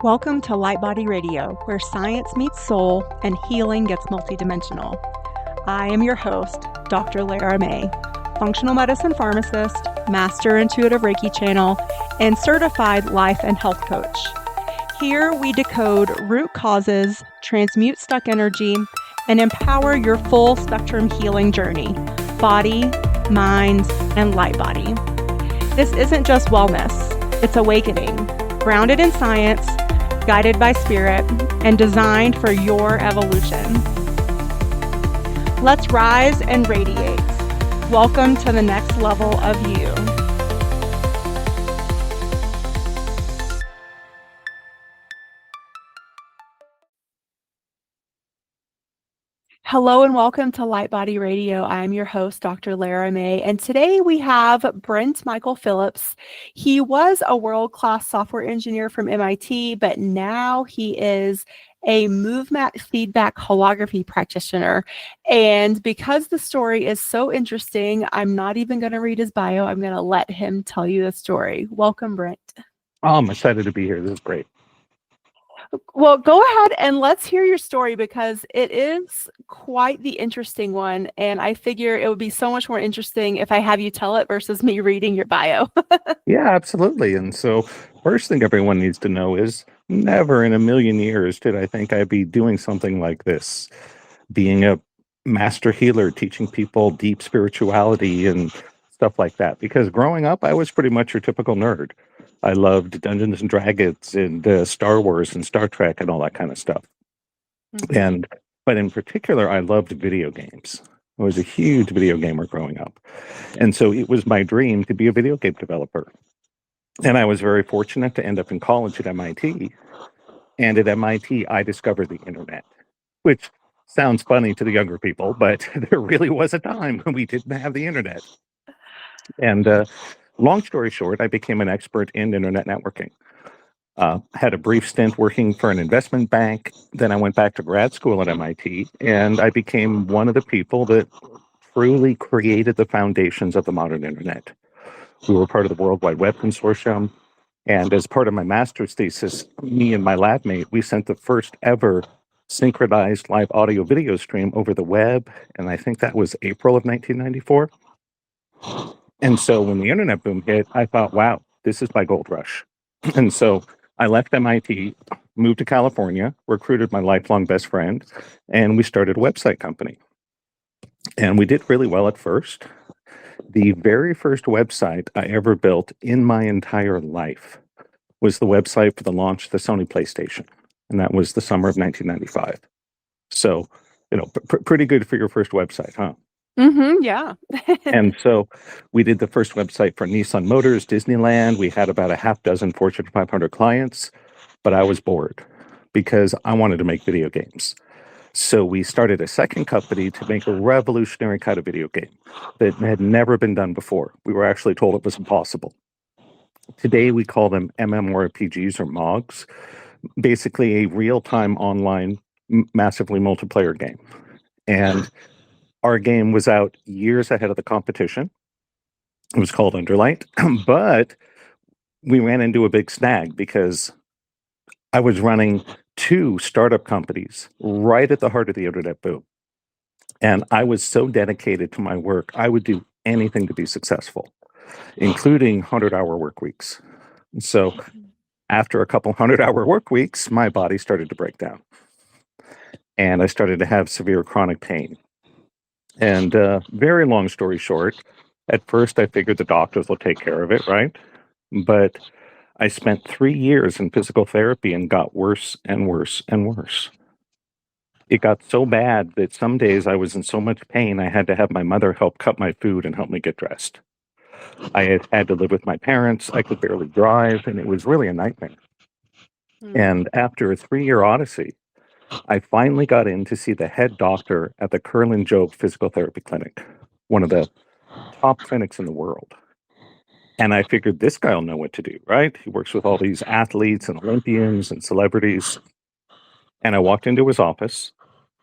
Welcome to Light Body Radio, where science meets soul and healing gets multidimensional. I am your host, Dr. Lara May, functional medicine pharmacist, master intuitive Reiki channel, and certified life and health coach. Here we decode root causes, transmute stuck energy, and empower your full spectrum healing journey, body, mind, and light body. This isn't just wellness, it's awakening, grounded in science, guided by spirit, and designed for your evolution. Let's rise and radiate. Welcome to the next level of you. Hello and welcome to Light Body Radio. I'm your host, Dr. Lara May, and today we have Brent Michael Phillips. He was a world-class software engineer from MIT, but now he is a movement feedback holography practitioner. And because the story is so interesting, I'm not even going to read his bio. I'm going to let him tell you the story. Welcome, Brent. Oh, I'm excited to be here. This is great. Well, go ahead and let's hear your story because it is quite the interesting one. And I figure it would be so much more interesting if I have you tell it versus me reading your bio. Yeah, absolutely. And so, first thing everyone needs to know is never in a million years did I think I'd be doing something like this, being a master healer, teaching people deep spirituality and stuff like that. Because growing up, I was pretty much your typical nerd. I loved Dungeons and Dragons and Star Wars and Star Trek and all that kind of stuff. But in particular, I loved video games. I was a huge video gamer growing up. And so it was my dream to be a video game developer. And I was very fortunate to end up in college at MIT. And at MIT, I discovered the internet, which sounds funny to the younger people, but there really was a time when we didn't have the internet. And long story short, I became an expert in internet networking. Had a brief stint working for an investment bank. Then I went back to grad school at MIT, and I became one of the people that truly created the foundations of the modern internet. We were part of the World Wide Web Consortium, and as part of my master's thesis, me and my lab mate, we sent the first ever synchronized live audio video stream over the web, and I think that was April of 1994. And so when the internet boom hit, I thought, wow, this is my gold rush. And so I left MIT, moved to California, recruited my lifelong best friend, and we started a website company. And we did really well at first. The very first website I ever built in my entire life was the website for the launch of the Sony PlayStation. And that was the summer of 1995. So, pretty good for your first website, huh? Yeah. And so we did the first website for Nissan Motors, Disneyland. We had about a half dozen Fortune 500 clients, but I was bored because I wanted to make video games. So we started a second company to make a revolutionary kind of video game that had never been done before. We were actually told it was impossible. Today we call them MMORPGs or MOGs, basically a real-time online massively multiplayer game. And our game was out years ahead of the competition. It was called Underlight, but we ran into a big snag because I was running two startup companies right at the heart of the internet boom. And I was so dedicated to my work, I would do anything to be successful, including 100-hour work weeks. So after a couple 100-hour work weeks, my body started to break down. And I started to have severe chronic pain. And very long story short, at first I figured the doctors will take care of it, right? But I spent 3 years in physical therapy and got worse and worse and worse. It got so bad that some days I was in so much pain, I had to have my mother help cut my food and help me get dressed. I had to live with my parents. I could barely drive, and it was really a nightmare. And after a 3-year odyssey, I finally got in to see the head doctor at the Kerlin Jobe Physical Therapy Clinic, one of the top clinics in the world. And I figured this guy will know what to do, right? He works with all these athletes and Olympians and celebrities. And I walked into his office,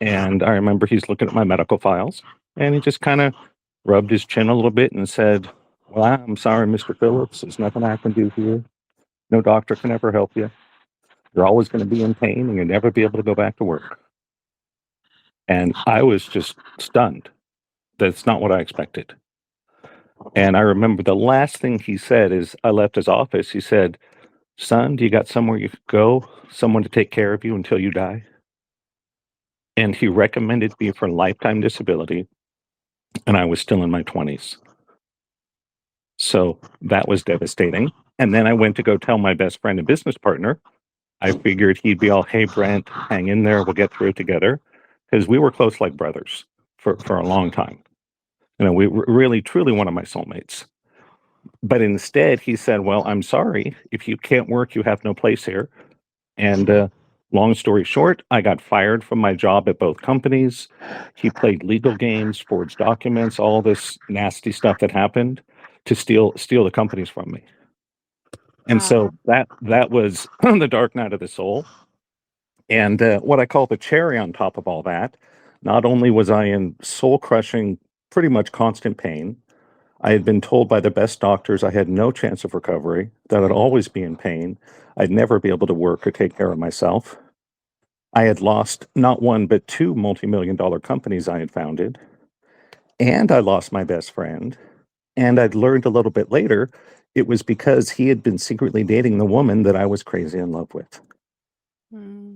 and I remember he's looking at my medical files, and he just kind of rubbed his chin a little bit and said, "Well, I'm sorry, Mr. Phillips, there's nothing I can do here. No doctor can ever help you." You're always going to be in pain and you'll never be able to go back to work. And I was just stunned. That's not what I expected. And I remember the last thing he said is I left his office. He said, "Son, do you got somewhere you could go? Someone to take care of you until you die?" And he recommended me for lifetime disability. And I was still in my 20s. So that was devastating. And then I went to go tell my best friend and business partner. I figured he'd be all, "Hey, Brent, hang in there. We'll get through it together." Because we were close like brothers for a long time. We were really, truly one of my soulmates. But instead, he said, "Well, I'm sorry. If you can't work, you have no place here." And long story short, I got fired from my job at both companies. He played legal games, forged documents, all this nasty stuff that happened to steal the companies from me. And so that was the dark night of the soul. And what I call the cherry on top of all that, not only was I in soul crushing, pretty much constant pain, I had been told by the best doctors I had no chance of recovery, that I'd always be in pain, I'd never be able to work or take care of myself. I had lost not one, but two multi-million-dollar companies I had founded, and I lost my best friend. And I'd learned a little bit later, it was because he had been secretly dating the woman that I was crazy in love with.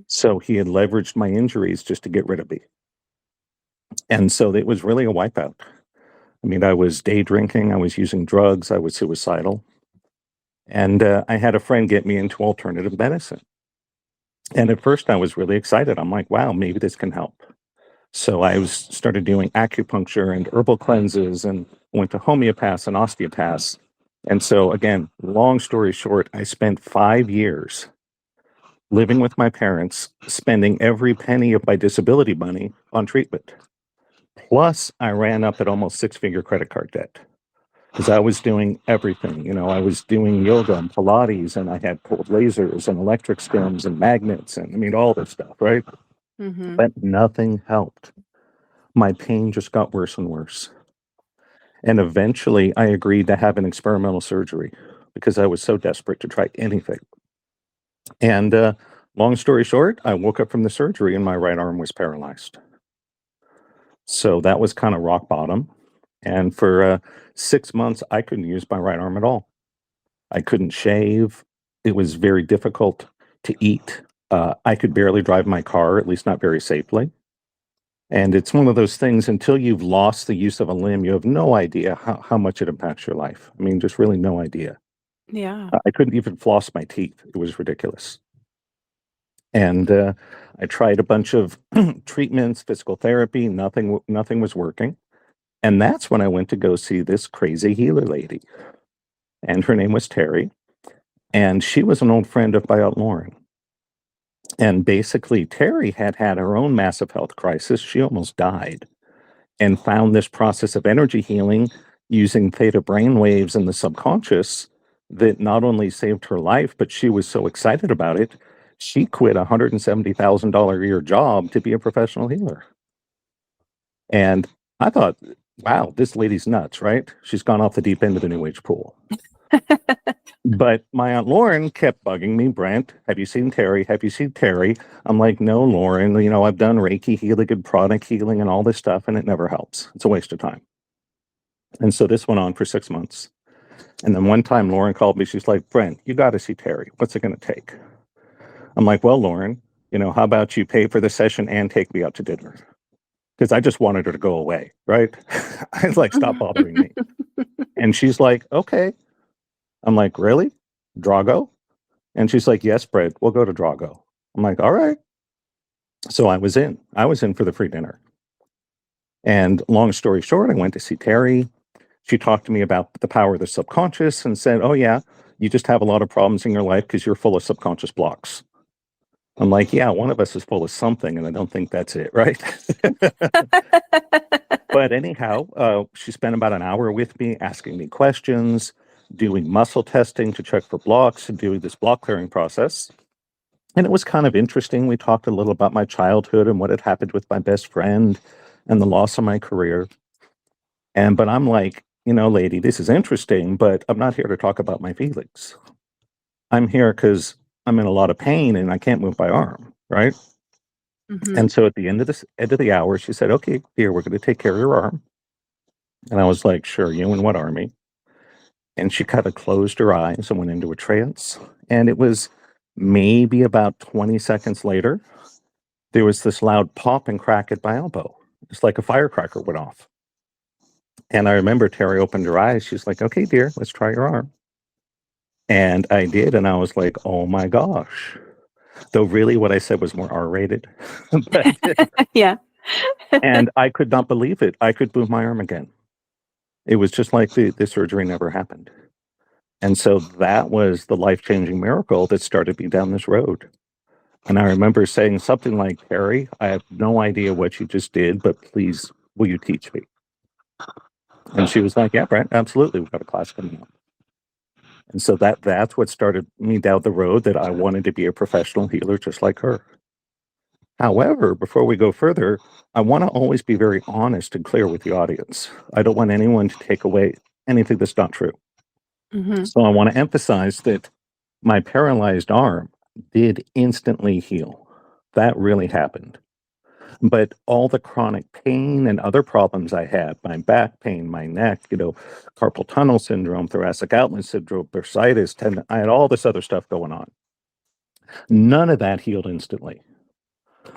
So he had leveraged my injuries just to get rid of me. And so it was really a wipeout. I mean, I was day drinking, I was using drugs, I was suicidal. And I had a friend get me into alternative medicine. And at first I was really excited. I'm like, wow, maybe this can help. So I started doing acupuncture and herbal cleanses and went to homeopaths and osteopaths. And so again, long story short, I spent 5 years living with my parents, spending every penny of my disability money on treatment. Plus, I ran up at almost six-figure credit card debt because I was doing everything. I was doing yoga and Pilates, and I had cold lasers and electric stims and magnets, and I mean, all this stuff, right? But nothing helped. My pain just got worse and worse. And eventually, I agreed to have an experimental surgery because I was so desperate to try anything. And long story short, I woke up from the surgery and my right arm was paralyzed. So that was kind of rock bottom. And for 6 months, I couldn't use my right arm at all. I couldn't shave. It was very difficult to eat. I could barely drive my car, at least not very safely. And it's one of those things, until you've lost the use of a limb, you have no idea how much it impacts your life. I mean, just really no idea. Yeah. I couldn't even floss my teeth. It was ridiculous. And I tried a bunch of treatments, physical therapy, nothing was working. And that's when I went to go see this crazy healer lady. And her name was Terry. And she was an old friend of my Aunt Lauren. And basically, Terry had her own massive health crisis. She almost died and found this process of energy healing using theta brainwaves in the subconscious that not only saved her life, but she was so excited about it, she quit a $170,000 a year job to be a professional healer. And I thought, wow, this lady's nuts, right? She's gone off the deep end of the new age pool. But my Aunt Lauren kept bugging me, "Brent, have you seen Terry? Have you seen Terry?" I'm like, "No, Lauren, I've done Reiki healing and pranic healing and all this stuff, and it never helps. It's a waste of time." And so this went on for 6 months. And then one time Lauren called me. She's like, "Brent, you got to see Terry. What's it going to take?" I'm like, "Well, Lauren, how about you pay for the session and take me out to dinner?" Because I just wanted her to go away, right? I was like, "Stop bothering me." And she's like, "Okay." I'm like, "Really? Drago?" And she's like, "Yes, Brent, we'll go to Drago." I'm like, "All right." So I was in for the free dinner. And long story short, I went to see Terry. She talked to me about the power of the subconscious and said, "Oh yeah, you just have a lot of problems in your life because you're full of subconscious blocks." I'm like, "Yeah, one of us is full of something, and I don't think that's it, right?" But anyhow, she spent about an hour with me, asking me questions, doing muscle testing to check for blocks, and doing this block clearing process. And it was kind of interesting. We talked a little about my childhood and what had happened with my best friend and the loss of my career. But I'm like, "Lady, this is interesting, but I'm not here to talk about my feelings. I'm here because I'm in a lot of pain and I can't move my arm, right? Mm-hmm. And so at the end of the hour, she said, "Okay, here, we're going to take care of your arm." And I was like, "Sure, you and what army?" And she kind of closed her eyes and went into a trance. And it was maybe about 20 seconds later, there was this loud pop and crack at my elbow. It's like a firecracker went off. And I remember Terry opened her eyes. She's like, "Okay, dear, let's try your arm." And I did. And I was like, "Oh my gosh." Though really what I said was more R rated. But, Yeah. and I could not believe it. I could move my arm again. It was just like the surgery never happened. And so that was the life changing miracle that started me down this road. And I remember saying something like, "Terry, I have no idea what you just did, but please, will you teach me?" And she was like, "Yeah, Brent, absolutely. We've got a class coming up." And so that's what started me down the road that I wanted to be a professional healer just like her. However, before we go further, I want to always be very honest and clear with the audience. I don't want anyone to take away anything that's not true. Mm-hmm. So I want to emphasize that my paralyzed arm did instantly heal. That really happened. But all the chronic pain and other problems I had, my back pain, my neck, carpal tunnel syndrome, thoracic outlet syndrome, bursitis, tendon, I had all this other stuff going on. None of that healed instantly.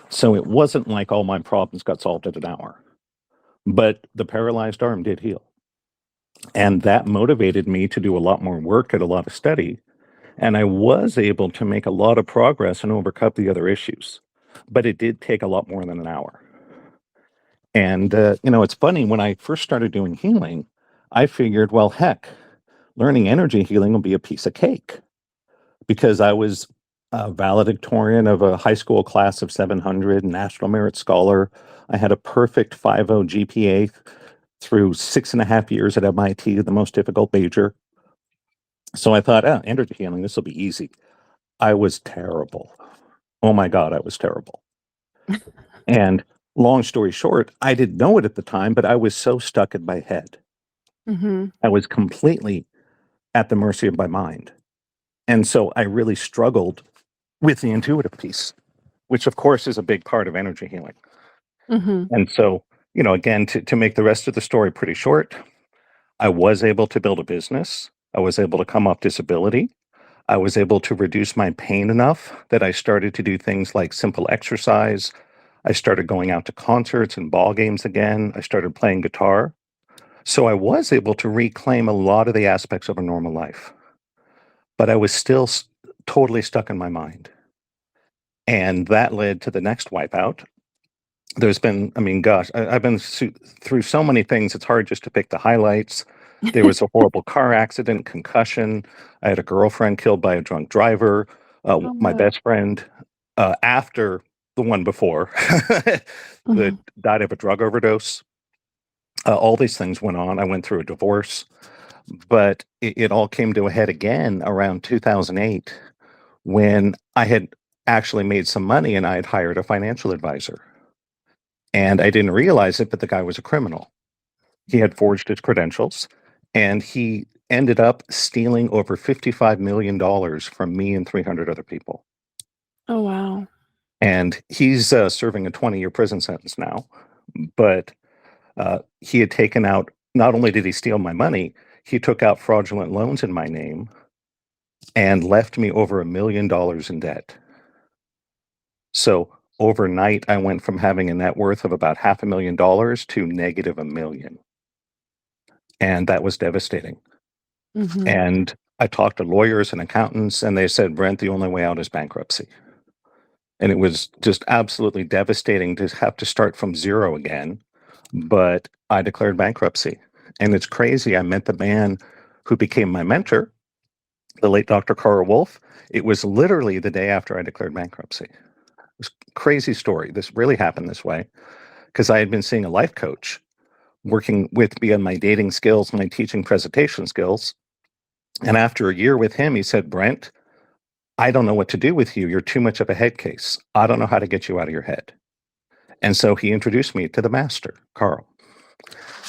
So it wasn't like all my problems got solved in an hour. But the paralyzed arm did heal. And that motivated me to do a lot more work and a lot of study. And I was able to make a lot of progress and overcome the other issues. But it did take a lot more than an hour. And, it's funny, when I first started doing healing, I figured, well, heck, learning energy healing will be a piece of cake because I was a valedictorian of a high school class of 700, National Merit Scholar. I had a perfect 5.0 GPA through 6.5 years at MIT, the most difficult major. So I thought, oh, energy healing, this will be easy. I was terrible. Oh my God, I was terrible. And long story short, I didn't know it at the time, but I was so stuck in my head. Mm-hmm. I was completely at the mercy of my mind. And so I really struggled with the intuitive piece, which of course is a big part of energy healing. Mm-hmm. And so, again, to make the rest of the story pretty short, I was able to build a business. I was able to come off disability. I was able to reduce my pain enough that I started to do things like simple exercise. I started going out to concerts and ball games again. I started playing guitar. So I was able to reclaim a lot of the aspects of a normal life, but I was still totally stuck in my mind. And that led to the next wipeout. There's been, I mean, gosh, I've been through so many things, it's hard just to pick the highlights. There was a horrible car accident, concussion. I had a girlfriend killed by a drunk driver. Oh, My no. best friend, after the one before, that Mm-hmm. died of a drug overdose. All these things went on. I went through a divorce, but it all came to a head again around 2008 when I had actually made some money and I had hired a financial advisor. And I didn't realize it, but the guy was a criminal. He had forged his credentials and he ended up stealing over $55 million from me and 300 other people. Oh, wow. And he's serving a 20-year prison sentence now. But he had taken out, not only did he steal my money, he took out fraudulent loans in my name and left me over $1 million in debt. So overnight, I went from having a net worth of about $500,000 to negative $1 million. And that was devastating. Mm-hmm. And I talked to lawyers and accountants, and they said, "Brent, the only way out is bankruptcy." And it was just absolutely devastating to have to start from zero again. But I declared bankruptcy. And it's crazy. I met the man who became my mentor, the late Dr. Carl Wolf. It was literally the day after I declared bankruptcy. It was a crazy story. This really happened this way because I had been seeing a life coach working with me on my dating skills, my teaching presentation skills. And after a year with him, he said, "Brent, I don't know what to do with you. You're too much of a head case. I don't know how to get you out of your head." And so he introduced me to the master, Carl.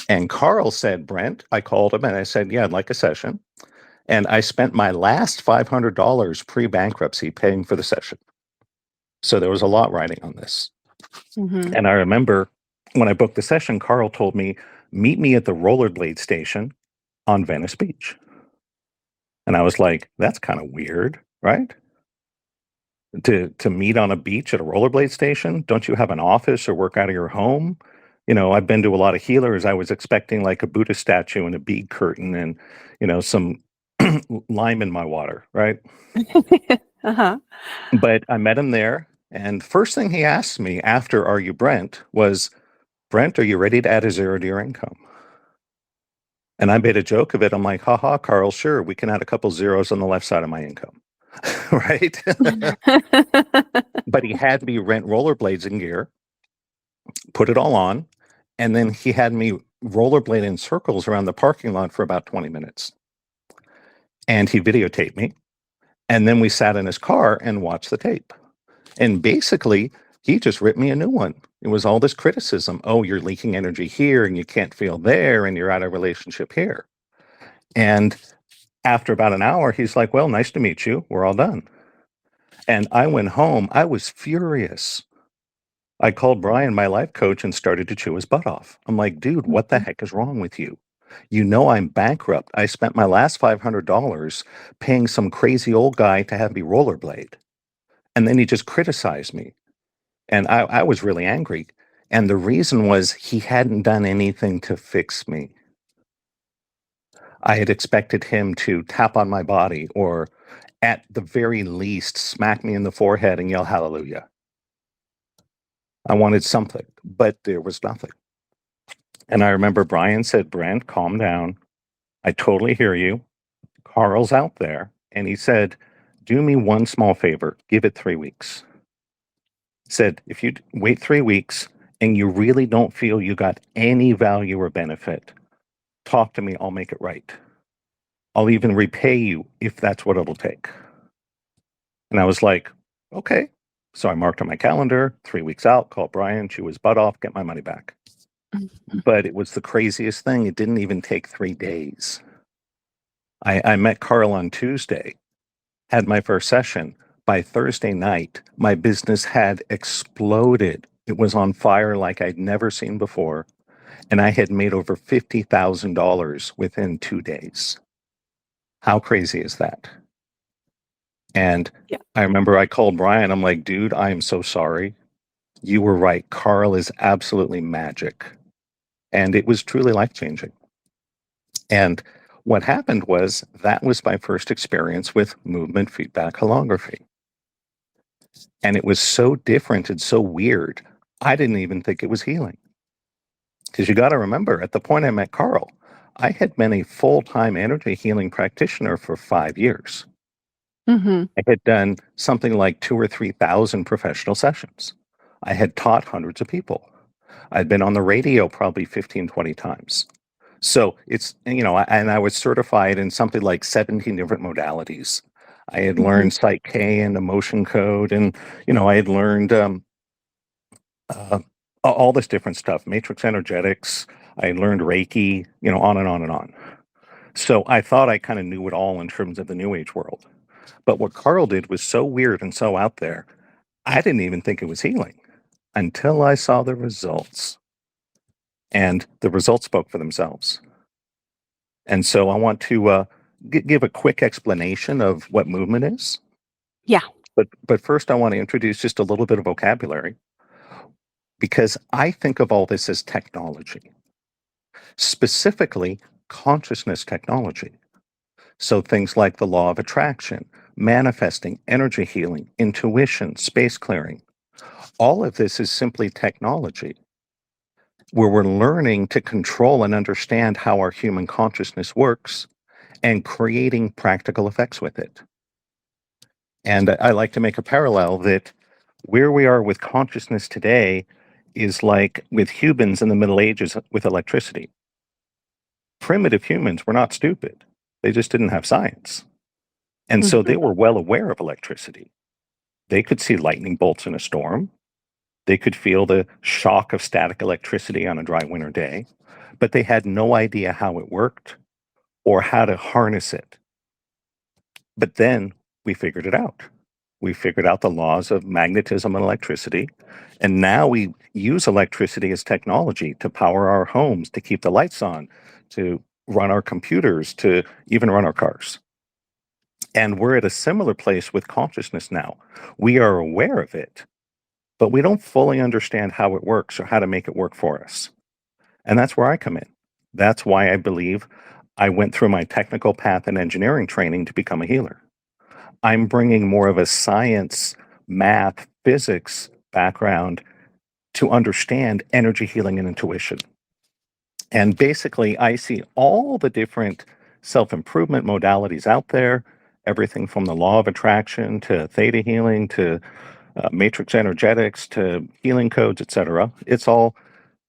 And Carl said, "Brent," I called him and I said, "Yeah, I'd like a session." And I spent my last $500 pre-bankruptcy paying for the session. So there was a lot riding on this. Mm-hmm. And I remember when I booked the session, Carl told me, meet me at the rollerblade station on Venice Beach. And I was like, that's kind of weird, right? To meet on a beach at a rollerblade station? Don't you have an office or work out of your home? I've been to a lot of healers. I was expecting like a Buddha statue and a bead curtain and, some lime in my water, right? Uh-huh. But I met him there. And first thing he asked me after, are you Brent, was, Brent, are you ready to add a zero to your income? And I made a joke of it. I'm like, haha, Carl, sure, we can add a couple zeros on the left side of my income. Right? But he had me rent rollerblades and gear, put it all on, and then he had me rollerblade in circles around the parking lot for about 20 minutes. And he videotaped me. And then we sat in his car and watched the tape. And basically, he just ripped me a new one. It was all this criticism. Oh, you're leaking energy here and you can't feel there and you're out of relationship here. And after about an hour, he's like, well, nice to meet you. We're all done. And I went home. I was furious. I called Brian, my life coach, and started to chew his butt off. I'm like, dude, what the heck is wrong with you? I'm bankrupt. I spent my last $500 paying some crazy old guy to have me rollerblade. And then he just criticized me. And I was really angry. And the reason was he hadn't done anything to fix me. I had expected him to tap on my body or at the very least smack me in the forehead and yell hallelujah. I wanted something, but there was nothing. And I remember Brian said, Brent, calm down. I totally hear you. Carl's out there. And he said, do me one small favor, give it 3 weeks. Said, if you wait 3 weeks and you really don't feel you got any value or benefit, talk to me, I'll make it right. I'll even repay you if that's what it'll take. And I was like, okay. So I marked on my calendar, 3 weeks out, call Brian, chew his butt off, get my money back. But it was the craziest thing. It didn't even take 3 days. I met Carl on Tuesday, had my first session. By Thursday night, my business had exploded. It was on fire like I'd never seen before. And I had made over $50,000 within 2 days. How crazy is that? And Yeah. I remember I called Brian. I'm like, dude, I am so sorry. You were right. Carl is absolutely magic. And it was truly life-changing. And what happened was that was my first experience with movement feedback holography. And it was so different and so weird. I didn't even think it was healing. Because you got to remember, at the point I met Carl, I had been a full-time energy healing practitioner for 5 years. Mm-hmm. I had done something like 2,000 or 3,000 professional sessions. I had taught hundreds of people. I'd been on the radio probably 15, 20 times. So it's, and I was certified in something like 17 different modalities. I had learned Psych K and emotion code, and, I had learned all this different stuff, matrix energetics. I had learned Reiki, on and on and on. So I thought I kind of knew it all in terms of the New Age world. But what Carl did was so weird and so out there, I didn't even think it was healing until I saw the results. And the results spoke for themselves. And so I want to give a quick explanation of what movement is. Yeah. But first, I want to introduce just a little bit of vocabulary, because I think of all this as technology, specifically consciousness technology. So things like the law of attraction, manifesting, energy healing, intuition, space clearing. All of this is simply technology where we're learning to control and understand how our human consciousness works and creating practical effects with it. And I like to make a parallel that where we are with consciousness today is like with humans in the Middle Ages with electricity. Primitive humans were not stupid. They just didn't have science. And so they were well aware of electricity. They could see lightning bolts in a storm. They could feel the shock of static electricity on a dry winter day, but they had no idea how it worked or how to harness it. But then we figured it out. We figured out the laws of magnetism and electricity. And now we use electricity as technology to power our homes, to keep the lights on, to run our computers, to even run our cars. And we're at a similar place with consciousness now. We are aware of it, but we don't fully understand how it works or how to make it work for us. And that's where I come in. That's why I believe I went through my technical path and engineering training to become a healer. I'm bringing more of a science, math, physics background to understand energy healing and intuition. And basically, I see all the different self improvement modalities out there, everything from the law of attraction to theta healing to matrix energetics to healing codes, etc. It's all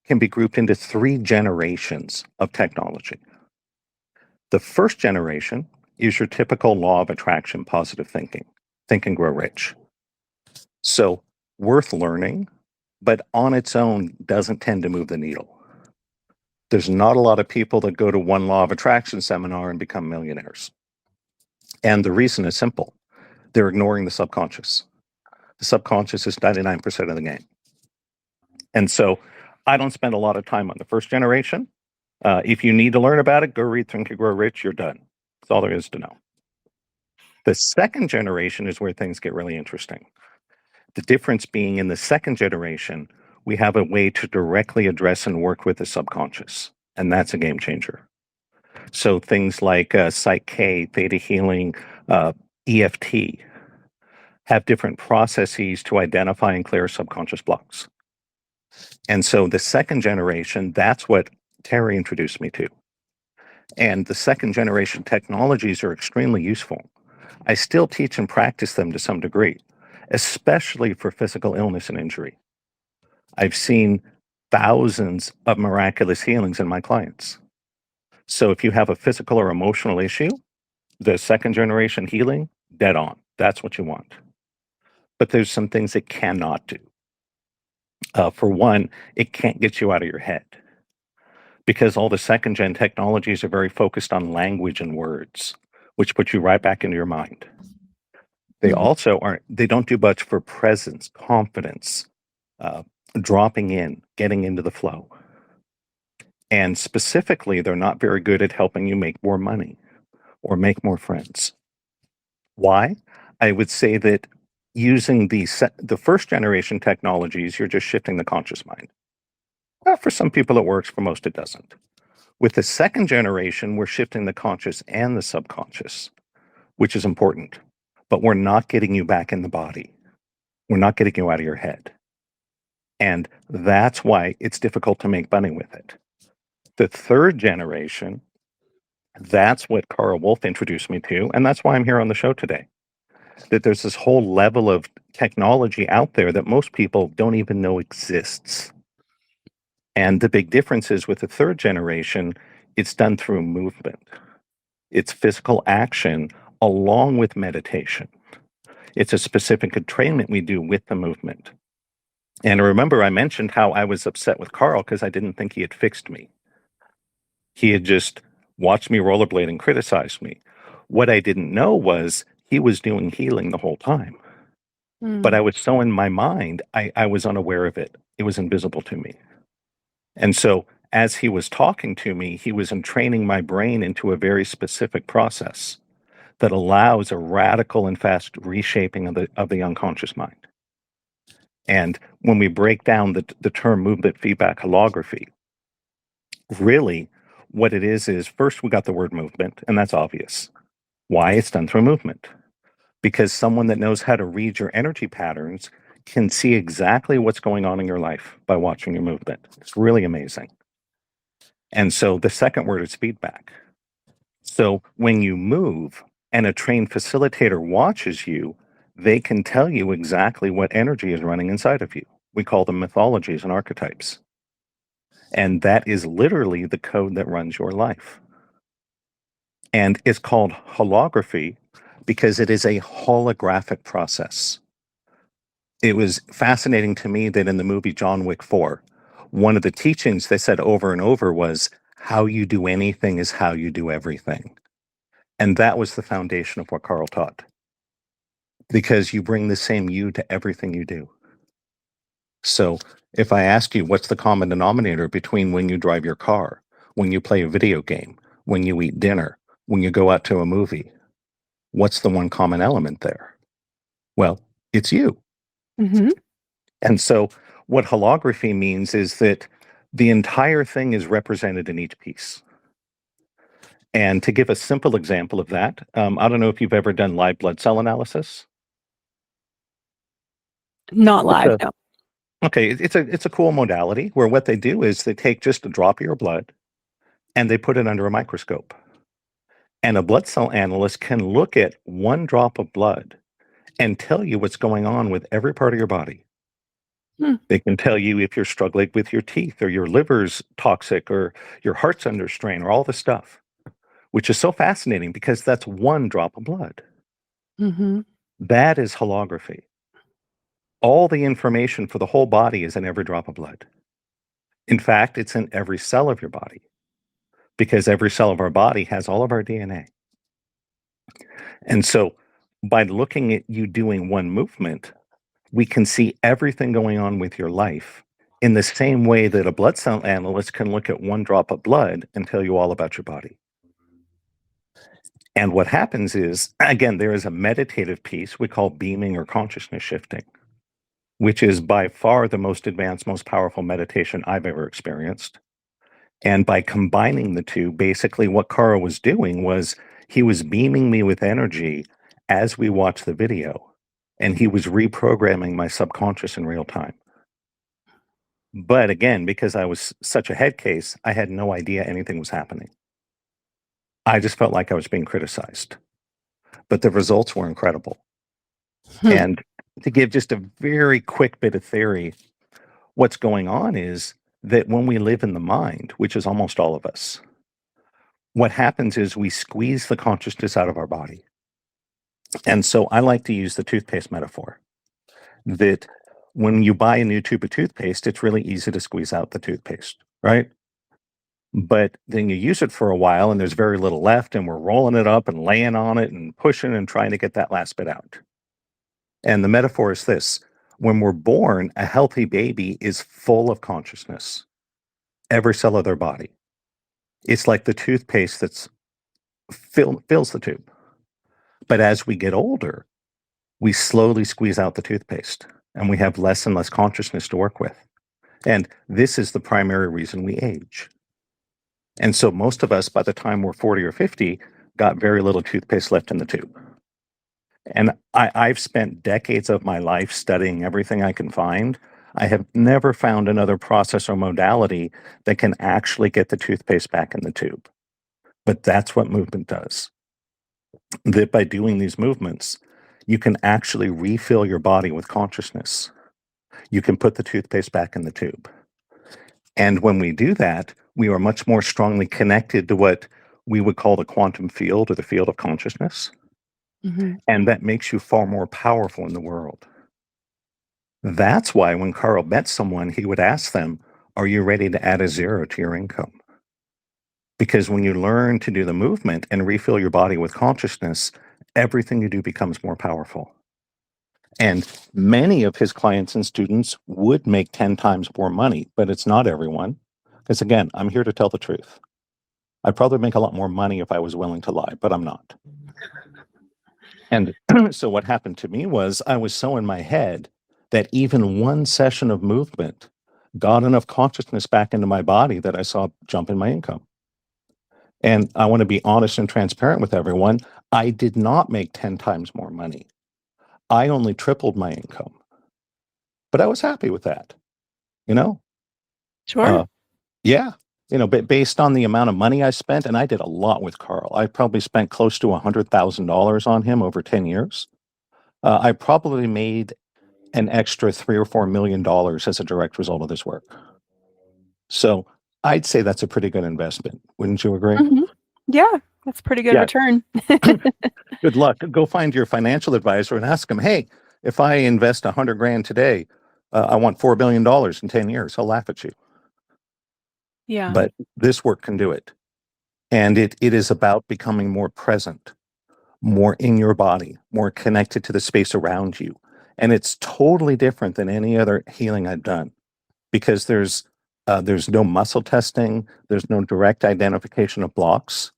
can be grouped into 3 generations of technology. The first generation is your typical law of attraction, positive thinking, think and grow rich. So worth learning, but on its own doesn't tend to move the needle. There's not a lot of people that go to one law of attraction seminar and become millionaires. And the reason is simple. They're ignoring the subconscious. The subconscious is 99% of the game. And so I don't spend a lot of time on the first generation. If you need to learn about it, go read Think and Grow Rich. You're done. That's all there is to know. The second generation is where things get really interesting. The difference being in the second generation, we have a way to directly address and work with the subconscious. And that's a game changer. So things like Psych K, theta healing, EFT have different processes to identify and clear subconscious blocks. And so the second generation, that's what Terry introduced me to. And the second generation technologies are extremely useful. I still teach and practice them to some degree, especially for physical illness and injury. I've seen thousands of miraculous healings in my clients. So if you have a physical or emotional issue, the second generation healing, dead on. That's what you want. But there's some things it cannot do. For one, it can't get you out of your head because all the second gen technologies are very focused on language and words, which put you right back into your mind. They also they don't do much for presence, confidence, dropping in, getting into the flow. And specifically, they're not very good at helping you make more money or make more friends. Why? I would say that using the first generation technologies, you're just shifting the conscious mind. Well, for some people it works, for most it doesn't. With the second generation, we're shifting the conscious and the subconscious, which is important. But we're not getting you back in the body. We're not getting you out of your head. And that's why it's difficult to make money with it. The third generation, that's what Carl Wolf introduced me to, and that's why I'm here on the show today. That there's this whole level of technology out there that most people don't even know exists. And the big difference is with the third generation, it's done through movement. It's physical action along with meditation. It's a specific entrainment we do with the movement. And remember, I mentioned how I was upset with Carl because I didn't think he had fixed me. He had just watched me rollerblade and criticized me. What I didn't know was he was doing healing the whole time. But I was so in my mind, I was unaware of it. It was invisible to me. And so as he was talking to me, he was entraining my brain into a very specific process that allows a radical and fast reshaping of the unconscious mind. And when we break down the term movement feedback holography, really what it is first we got the word movement, and that's obvious. Why? It's done through movement. Because someone that knows how to read your energy patterns can see exactly what's going on in your life by watching your movement. It's really amazing. And so the second word is feedback. So when you move and a trained facilitator watches you, they can tell you exactly what energy is running inside of you. We call them mythologies and archetypes. And that is literally the code that runs your life. And it's called holography because it is a holographic process. It was fascinating to me that in the movie John Wick 4, one of the teachings they said over and over was, how you do anything is how you do everything. And that was the foundation of what Carl taught. Because you bring the same you to everything you do. So if I ask you what's the common denominator between when you drive your car, when you play a video game, when you eat dinner, when you go out to a movie, what's the one common element there? Well, it's you. Mm-hmm. And so what holography means is that the entire thing is represented in each piece. And to give a simple example of that, I don't know if you've ever done live blood cell analysis. Not It's live, a no. Okay, it's a cool modality where what they do is they take just a drop of your blood and they put it under a microscope. And a blood cell analyst can look at one drop of blood and tell you what's going on with every part of your body. Hmm. They can tell you if you're struggling with your teeth or your liver's toxic or your heart's under strain or all this stuff, which is so fascinating because that's one drop of blood. Mm-hmm. That is holography. All the information for the whole body is in every drop of blood. In fact, it's in every cell of your body because every cell of our body has all of our DNA. And so by looking at you doing one movement, we can see everything going on with your life in the same way that a blood cell analyst can look at one drop of blood and tell you all about your body. And what happens is, again, there is a meditative piece we call beaming or consciousness shifting, which is by far the most advanced, most powerful meditation I've ever experienced. And by combining the two, basically what Carl was doing was he was beaming me with energy as we watched the video, and he was reprogramming my subconscious in real time. But again, because I was such a head case, I had no idea anything was happening. I just felt like I was being criticized. But the results were incredible. Hmm. And to give just a very quick bit of theory, what's going on is that when we live in the mind, which is almost all of us, what happens is we squeeze the consciousness out of our body. And so I like to use the toothpaste metaphor that when you buy a new tube of toothpaste, it's really easy to squeeze out the toothpaste, right? But then you use it for a while and there's very little left, and we're rolling it up and laying on it and pushing and trying to get that last bit out. And the metaphor is this: when we're born, a healthy baby is full of consciousness, every cell of their body. It's like the toothpaste that's fills the tube. But as we get older, we slowly squeeze out the toothpaste and we have less and less consciousness to work with. And this is the primary reason we age. And so most of us, by the time we're 40 or 50, got very little toothpaste left in the tube. And I've spent decades of my life studying everything I can find. I have never found another process or modality that can actually get the toothpaste back in the tube. But that's what movement does. That by doing these movements, you can actually refill your body with consciousness. You can put the toothpaste back in the tube. And when we do that, we are much more strongly connected to what we would call the quantum field or the field of consciousness. Mm-hmm. And that makes you far more powerful in the world. That's why when Carl met someone, he would ask them, "Are you ready to add a zero to your income?" Because when you learn to do the movement and refill your body with consciousness, everything you do becomes more powerful. And many of his clients and students would make 10 times more money, but it's not everyone. Because again, I'm here to tell the truth. I'd probably make a lot more money if I was willing to lie, but I'm not. And so what happened to me was I was so in my head that even one session of movement got enough consciousness back into my body that I saw a jump in my income. And I want to be honest and transparent with everyone. I did not make 10 times more money. I only tripled my income. But I was happy with that, you know? Sure. Yeah. But based on the amount of money I spent, and I did a lot with Carl. I probably spent close to $100,000 on him over 10 years. I probably made an extra $3 or $4 million as a direct result of this work. So I'd say that's a pretty good investment. Wouldn't you agree? Mm-hmm. Yeah, that's a pretty good Yeah. return. Good luck. Go find your financial advisor and ask him, "Hey, if I invest 100 grand today, I want $4 billion in 10 years. He'll laugh at you. Yeah. But this work can do it. And it is about becoming more present, more in your body, more connected to the space around you. And it's totally different than any other healing I've done because there's no muscle testing, there's no direct identification of blocks,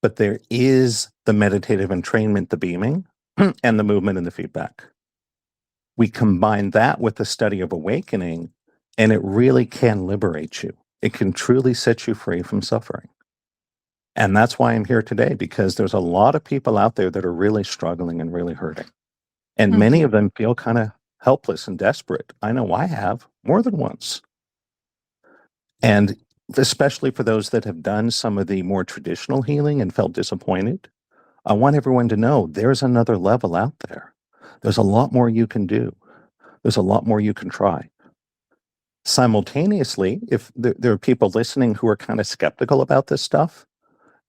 but there is the meditative entrainment, the beaming, and the movement and the feedback. We combine that with the study of awakening, and it really can liberate you. It can truly set you free from suffering. And that's why I'm here today, because there's a lot of people out there that are really struggling and really hurting. And many of them feel kind of helpless and desperate. I know I have more than once. And especially for those that have done some of the more traditional healing and felt disappointed, I want everyone to know there's another level out there. There's a lot more you can do. There's a lot more you can try. Simultaneously, if there are people listening who are kind of skeptical about this stuff,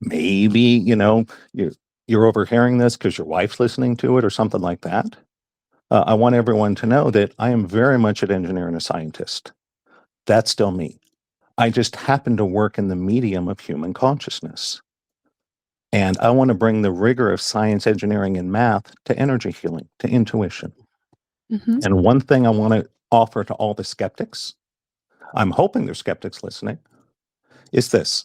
maybe, you're overhearing this because your wife's listening to it or something like that. I want everyone to know that I am very much an engineer and a scientist. That's still me. I just happen to work in the medium of human consciousness. And I want to bring the rigor of science, engineering, and math to energy healing, to intuition. And one thing I want to offer to all the skeptics, I'm hoping there's skeptics listening, is this.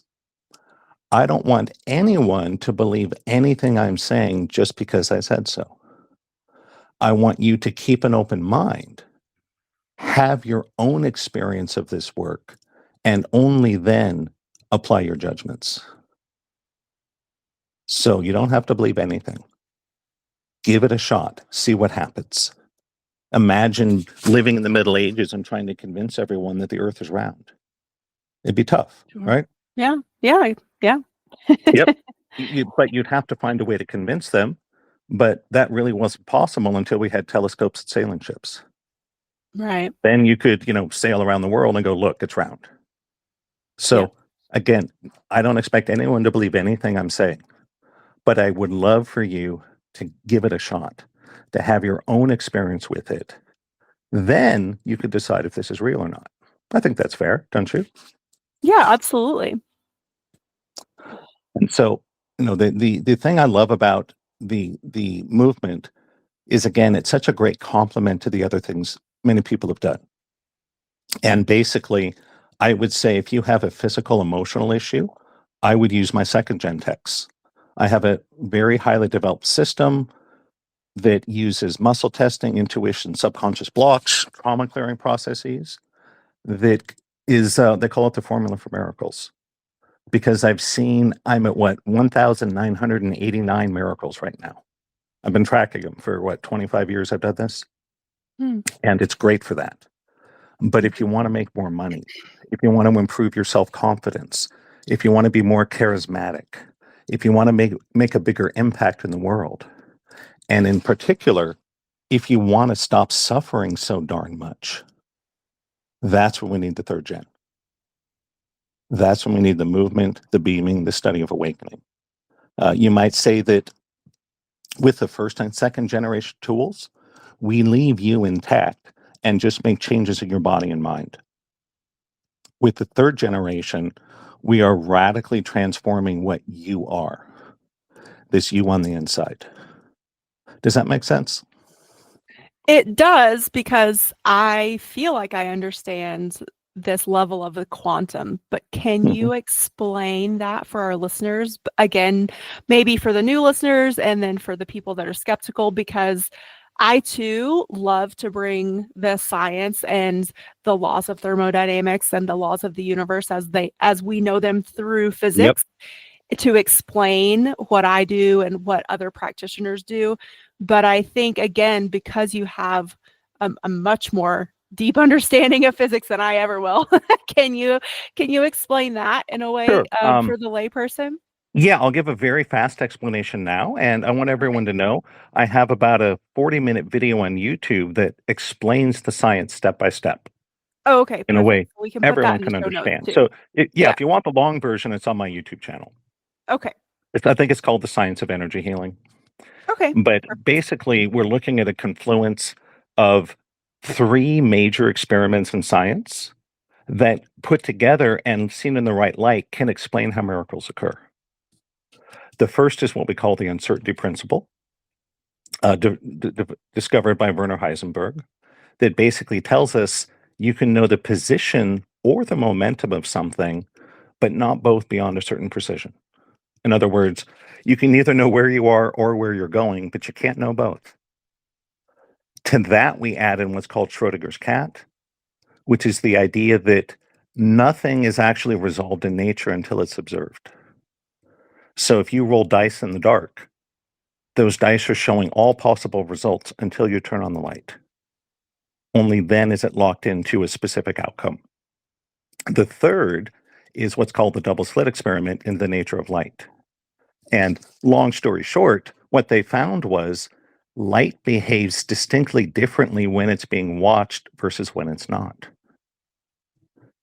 I don't want anyone to believe anything I'm saying just because I said so. I want you to keep an open mind, have your own experience of this work, and only then apply your judgments. So you don't have to believe anything. Give it a shot. See what happens. Imagine living in the Middle Ages and trying to convince everyone that the Earth is round. It'd be tough, right? Yeah. Yep. But you'd have to find a way to convince them. But that really wasn't possible until we had telescopes and sailing ships. Right. Then you could, sail around the world and go, look, it's round. So again, I don't expect anyone to believe anything I'm saying, but I would love for you to give it a shot, to have your own experience with it. Then you could decide if this is real or not. I think that's fair, don't you? Yeah, absolutely. And so, the thing I love about the movement is, again, it's such a great complement to the other things many people have done. And basically, I would say if you have a physical emotional issue, I would use my second gen techs. I have a very highly developed system that uses muscle testing, intuition, subconscious blocks, trauma clearing processes. That is, they call it the formula for miracles. Because I'm at 1,989 miracles right now. I've been tracking them for 25 years I've done this. And it's great for that. But if you want to make more money, if you want to improve your self-confidence, if you want to be more charismatic, if you want to make a bigger impact in the world, and in particular, if you want to stop suffering so darn much, that's when we need the third gen. That's when we need the movement, the beaming, the study of awakening. You might say that with the first and second generation tools, we leave you intact and just make changes in your body and mind. With the third generation, we are radically transforming what you are, this you on the inside. Does that make sense? It does, because I feel like I understand this level of the quantum, but can you explain that for our listeners? Again, maybe for the new listeners and then for the people that are skeptical, because I too love to bring the science and the laws of thermodynamics and the laws of the universe as we know them through physics to explain what I do and what other practitioners do. But I think, again, because you have a much more deep understanding of physics than I ever will, can you explain that in a way Sure. for the layperson? Yeah, I'll give a very fast explanation now. And I want everyone to know I have about a 40-minute video on YouTube that explains the science step by step Oh, okay, in a perfect. way So we can put everyone that in the can show notes understand. too. So, if you want the long version, it's on my YouTube channel. Okay. I think it's called The Science of Energy Healing. Okay. But basically, we're looking at a confluence of three major experiments in science that put together and seen in the right light can explain how miracles occur. The first is what we call the uncertainty principle, discovered by Werner Heisenberg, that basically tells us you can know the position or the momentum of something, but not both beyond a certain precision. In other words, you can neither know where you are or where you're going, but you can't know both. To that, we add in what's called Schrodinger's cat, which is the idea that nothing is actually resolved in nature until it's observed. So if you roll dice in the dark, those dice are showing all possible results until you turn on the light. Only then is it locked into a specific outcome. The third is what's called the double slit experiment in the nature of light. And long story short, what they found was light behaves distinctly differently when it's being watched versus when it's not.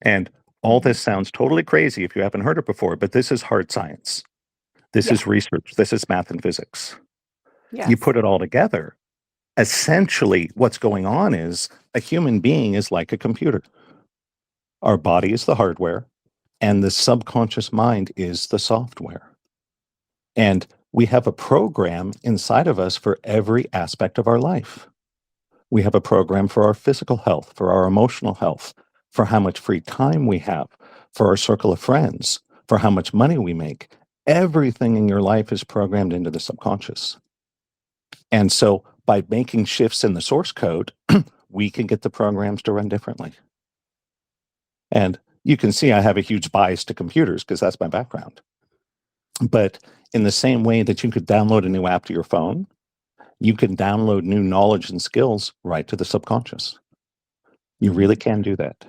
And all this sounds totally crazy if you haven't heard it before, but this is hard science. This is research. This is math and physics. Yes. You put it all together. Essentially, what's going on is a human being is like a computer. Our body is the hardware, and the subconscious mind is the software. And we have a program inside of us for every aspect of our life. We have a program for our physical health, for our emotional health, for how much free time we have, for our circle of friends, for how much money we make. Everything in your life is programmed into the subconscious. And so by making shifts in the source code, we can get the programs to run differently. And you can see I have a huge bias to computers because that's my background. But in the same way that you could download a new app to your phone, you can download new knowledge and skills right to the subconscious. You really can do that.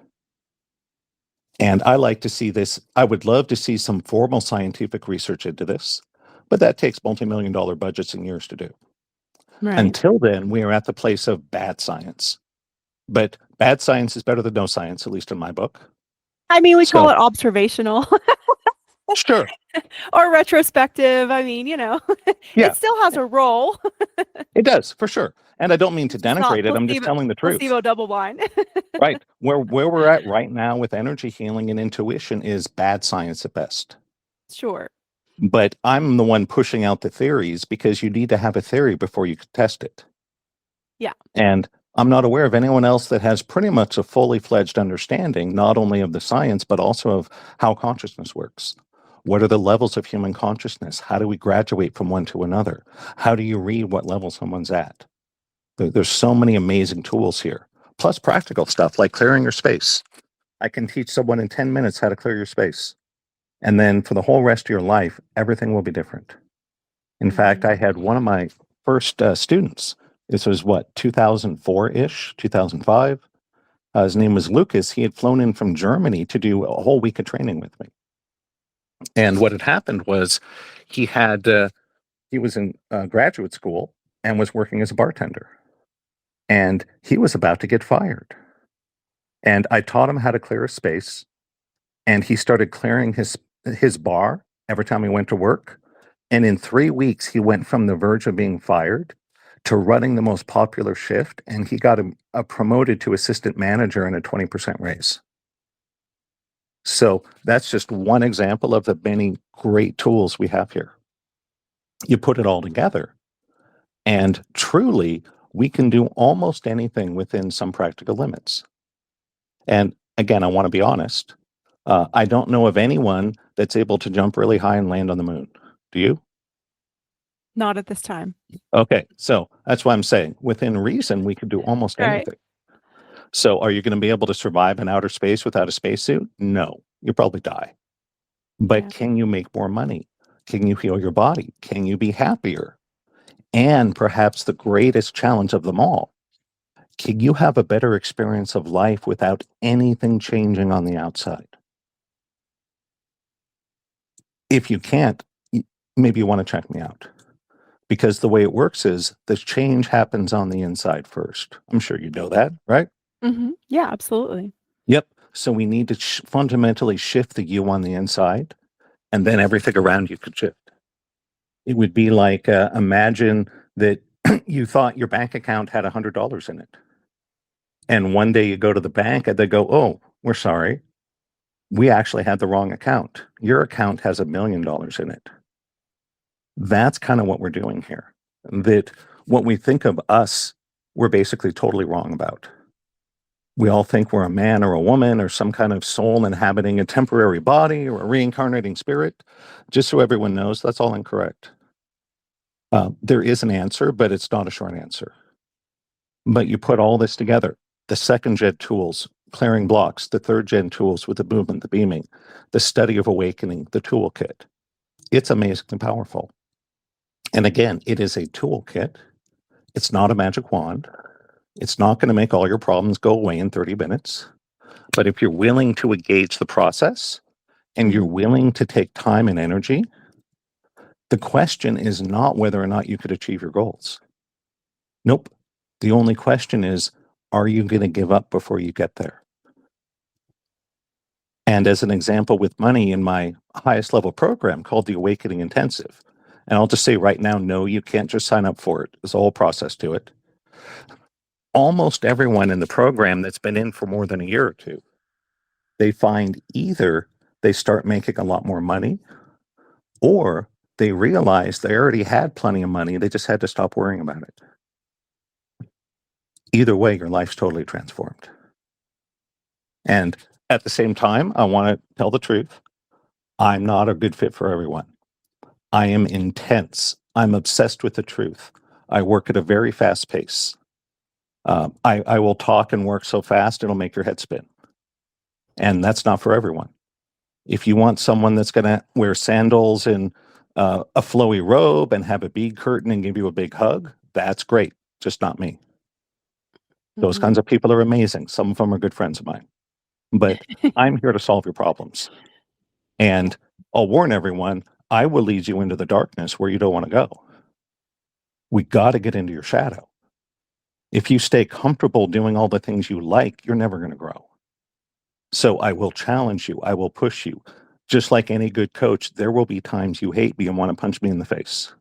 And I like to see this. I would love to see some formal scientific research into this, but that takes multi-million-dollar budgets and years to do. Right. Until then, we are at the place of bad science. But bad science is better than no science, at least in my book. I mean, we call it observational. Sure. Or retrospective. I mean, Yeah. it still has a role. It does, for sure. And I don't mean to denigrate it. I'm just telling the truth. Placebo double blind. Right. Where we're at right now with energy healing and intuition is bad science at best. Sure. But I'm the one pushing out the theories because you need to have a theory before you can test it. Yeah. And I'm not aware of anyone else that has pretty much a fully fledged understanding, not only of the science, but also of how consciousness works. What are the levels of human consciousness? How do we graduate from one to another? How do you read what level someone's at? There's so many amazing tools here, plus practical stuff like clearing your space. I can teach someone in 10 minutes how to clear your space. And then for the whole rest of your life, everything will be different. In fact, I had one of my first students. This was 2004-ish, 2005. His name was Lucas. He had flown in from Germany to do a whole week of training with me. And what had happened was he was in graduate school and was working as a bartender. And he was about to get fired. And I taught him how to clear a space. And he started clearing his bar every time he went to work. And in 3 weeks, he went from the verge of being fired to running the most popular shift. And he got promoted to assistant manager and a 20% raise. So that's just one example of the many great tools we have here. You put it all together, and truly, we can do almost anything within some practical limits. And again, I want to be honest. I don't know of anyone that's able to jump really high and land on the moon. Do you? Not at this time. Okay, so that's why I'm saying within reason, we could do almost anything. So are you going to be able to survive in outer space without a spacesuit? No, you'll probably die. But can you make more money? Can you heal your body? Can you be happier? And perhaps the greatest challenge of them all, can you have a better experience of life without anything changing on the outside? If you can't, maybe you want to check me out. Because the way it works is the change happens on the inside first. I'm sure you know that, right? Mm-hmm. Yeah, absolutely. Yep. So we need to fundamentally shift the you on the inside, and then everything around you could shift. It would be like imagine that you thought your bank account had $100 in it. And one day you go to the bank and they go, "Oh, we're sorry. We actually had the wrong account. Your account has $1 million in it." That's kind of what we're doing here. That what we think of us, we're basically totally wrong about. We all think we're a man or a woman or some kind of soul inhabiting a temporary body or a reincarnating spirit. Just so everyone knows, that's all incorrect. There is an answer, but it's not a short answer. But you put all this together, the second gen tools, clearing blocks, the third gen tools with the movement, the beaming, the study of awakening, the toolkit. It's amazingly powerful. And again, it is a toolkit. It's not a magic wand. It's not going to make all your problems go away in 30 minutes. But if you're willing to engage the process and you're willing to take time and energy, the question is not whether or not you could achieve your goals. Nope. The only question is, are you going to give up before you get there? And as an example with money in my highest level program called the Awakening Intensive, and I'll just say right now, no, you can't just sign up for it. There's a whole process to it. Almost everyone in the program that's been in for more than a year or two, they find either they start making a lot more money or they realize they already had plenty of money. They just had to stop worrying about it. Either way, your life's totally transformed. And at the same time, I want to tell the truth. I'm not a good fit for everyone. I am intense. I'm obsessed with the truth. I work at a very fast pace. I will talk and work so fast, it'll make your head spin. And that's not for everyone. If you want someone that's going to wear sandals and a flowy robe and have a bead curtain and give you a big hug, that's great. Just not me. Those kinds of people are amazing. Some of them are good friends of mine. But I'm here to solve your problems. And I'll warn everyone, I will lead you into the darkness where you don't want to go. We got to get into your shadow. If you stay comfortable doing all the things you like, you're never going to grow. So I will challenge you. I will push you. Just like any good coach, there will be times you hate me and want to punch me in the face.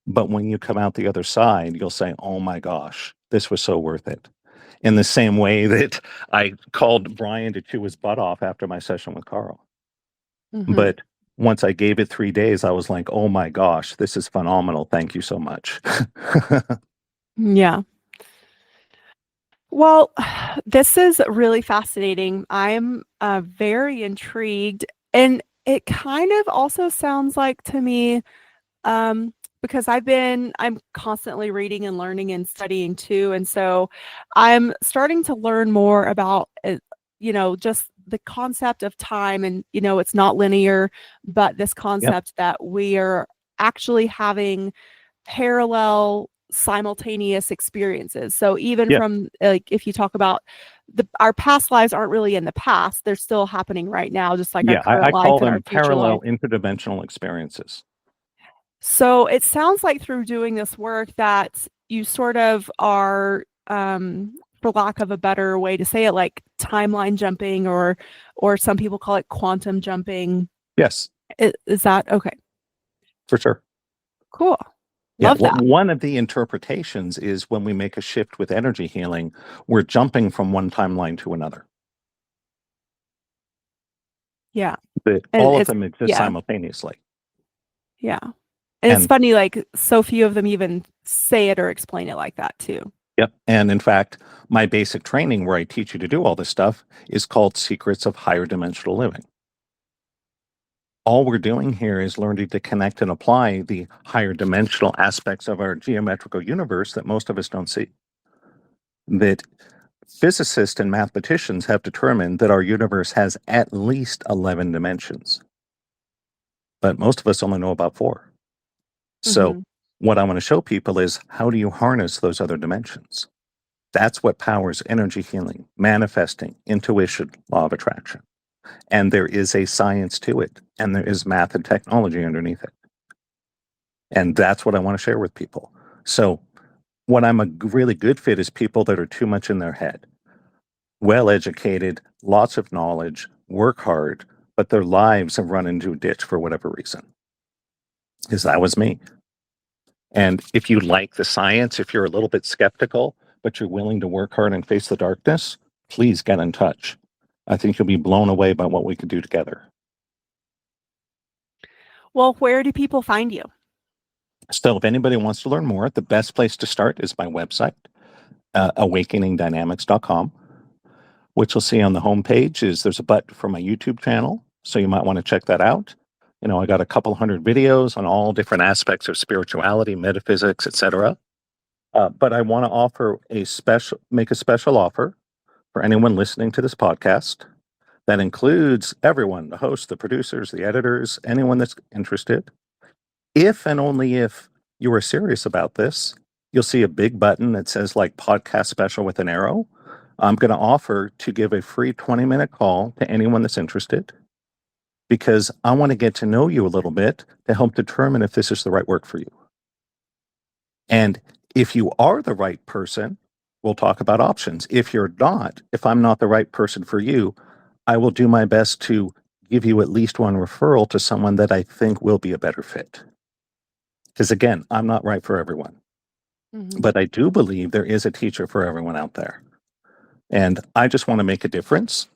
But when you come out the other side, you'll say, oh my gosh, this was so worth it. In the same way that I called Brian to chew his butt off after my session with Carl. But once I gave it 3 days, I was like, oh my gosh, this is phenomenal. Thank you so much. Yeah. Well, this is really fascinating. I'm very intrigued. And it kind of also sounds like to me, because I'm constantly reading and learning and studying too. And so I'm starting to learn more about, just the concept of time and, it's not linear, but this concept that we are actually having parallel simultaneous experiences. So even from like, if you talk about our past lives aren't really in the past, they're still happening right now, just like our current I life call and our them future parallel life. interdimensional experiences. So it sounds like through doing this work that you sort of are, for lack of a better way to say it, like timeline jumping, or some people call it quantum jumping. Yes. Is that okay? For sure. Cool. Love that. One of the interpretations is when we make a shift with energy healing, we're jumping from one timeline to another. Yeah. But all of them exist simultaneously. Yeah. And it's funny, like so few of them even say it or explain it like that too. Yep. And in fact, my basic training where I teach you to do all this stuff is called Secrets of Higher Dimensional Living. All we're doing here is learning to connect and apply the higher dimensional aspects of our geometrical universe that most of us don't see. That physicists and mathematicians have determined that our universe has at least 11 dimensions. But most of us only know about 4. So what I want to show people is, how do you harness those other dimensions? That's what powers energy healing, manifesting, intuition, law of attraction. And there is a science to it, and there is math and technology underneath it. And that's what I want to share with people. So what I'm a really good fit is people that are too much in their head, well-educated, lots of knowledge, work hard, but their lives have run into a ditch for whatever reason. Because that was me. And if you like the science, if you're a little bit skeptical, but you're willing to work hard and face the darkness, please get in touch. I think you'll be blown away by what we could do together. Well, where do people find you? So if anybody wants to learn more, the best place to start is my website, awakeningdynamics.com. What you'll see on the homepage is there's a button for my YouTube channel. So you might want to check that out. I got a couple hundred videos on all different aspects of spirituality, metaphysics, etc. But I want to make a special offer for anyone listening to this podcast that includes everyone, the hosts, the producers, the editors, anyone that's interested. If and only if you are serious about this, you'll see a big button that says like podcast special with an arrow. I'm going to offer to give a free 20-minute call to anyone that's interested, because I want to get to know you a little bit to help determine if this is the right work for you. And if you are the right person, we'll talk about options. If you're not, if I'm not the right person for you, I will do my best to give you at least one referral to someone that I think will be a better fit. Because again, I'm not right for everyone. But I do believe there is a teacher for everyone out there. And I just want to make a difference.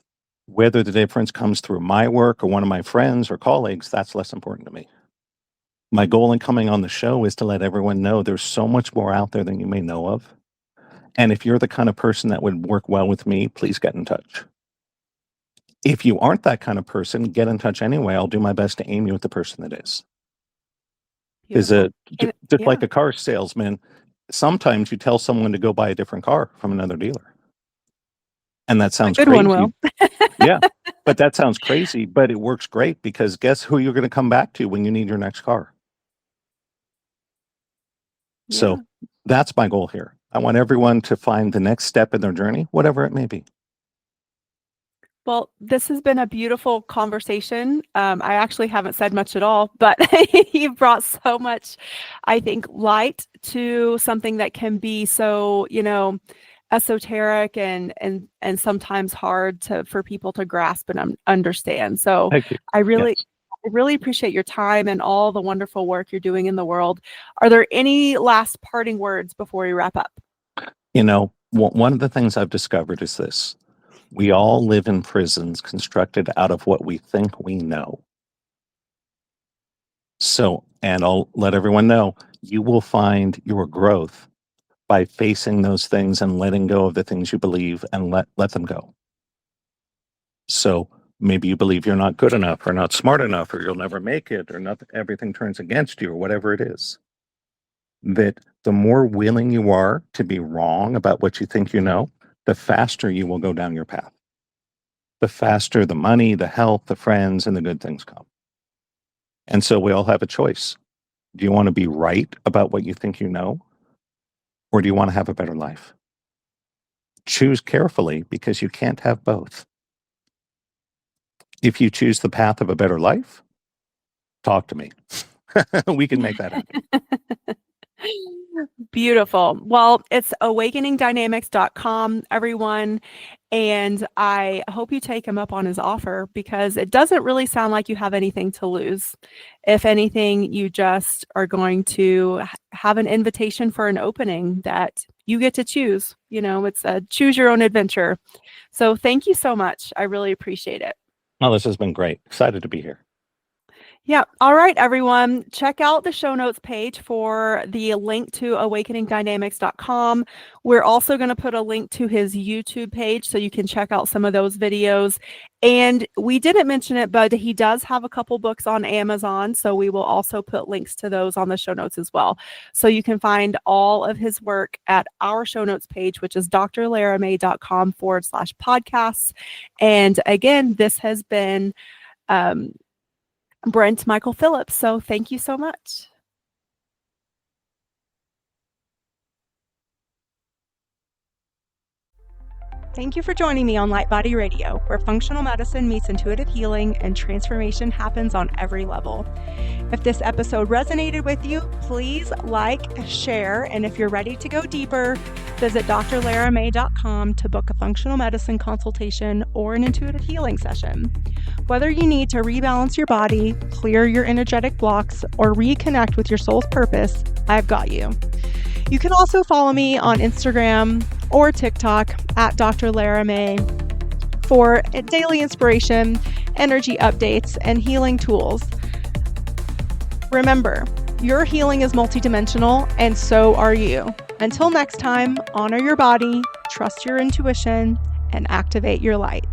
Whether the difference comes through my work or one of my friends or colleagues, that's less important to me. My goal in coming on the show is to let everyone know there's so much more out there than you may know of. And if you're the kind of person that would work well with me, please get in touch. If you aren't that kind of person, get in touch anyway. I'll do my best to aim you at the person that is. Like a car salesman, sometimes you tell someone to go buy a different car from another dealer. And that sounds crazy. One will. Yeah, but that sounds crazy, but it works great, because guess who you're going to come back to when you need your next car? Yeah. So that's my goal here. I want everyone to find the next step in their journey, whatever it may be. Well, this has been a beautiful conversation. I actually haven't said much at all, but you've brought so much, I think, light to something that can be so, esoteric and sometimes hard for people to grasp and understand. So I really appreciate your time and all the wonderful work you're doing in the world. Are there any last parting words before we wrap up? One of the things I've discovered is this. We all live in prisons constructed out of what we think we know. So, and I'll let everyone know, you will find your growth by facing those things and letting go of the things you believe and let them go. So maybe you believe you're not good enough or not smart enough or you'll never make it or not, everything turns against you or whatever it is. That the more willing you are to be wrong about what you think you know, the faster you will go down your path. The faster the money, the health, the friends, and the good things come. And so we all have a choice. Do you want to be right about what you think you know? Or do you want to have a better life? Choose carefully, because you can't have both. If you choose the path of a better life, talk to me. We can make that happen. Beautiful. Well, it's awakeningdynamics.com, everyone. And I hope you take him up on his offer, because it doesn't really sound like you have anything to lose. If anything, you just are going to have an invitation for an opening that you get to choose. It's a choose your own adventure. So thank you so much. I really appreciate it. Oh, this has been great. Excited to be here. Yeah. All right, everyone. Check out the show notes page for the link to awakeningdynamics.com. We're also going to put a link to his YouTube page so you can check out some of those videos. And we didn't mention it, but he does have a couple books on Amazon. So we will also put links to those on the show notes as well. So you can find all of his work at our show notes page, which is drlaramay.com/podcasts. And again, this has been Brent Michael Phillips. So thank you so much. Thank you for joining me on Light Body Radio, where functional medicine meets intuitive healing and transformation happens on every level. If this episode resonated with you, please like, share, and if you're ready to go deeper, visit drlaramay.com to book a functional medicine consultation or an intuitive healing session. Whether you need to rebalance your body, clear your energetic blocks, or reconnect with your soul's purpose, I've got you. You can also follow me on Instagram or TikTok at Dr. Lara May for daily inspiration, energy updates, and healing tools. Remember, Your healing is multidimensional, and so are you. Until next time, honor your body, trust your intuition, and activate your light.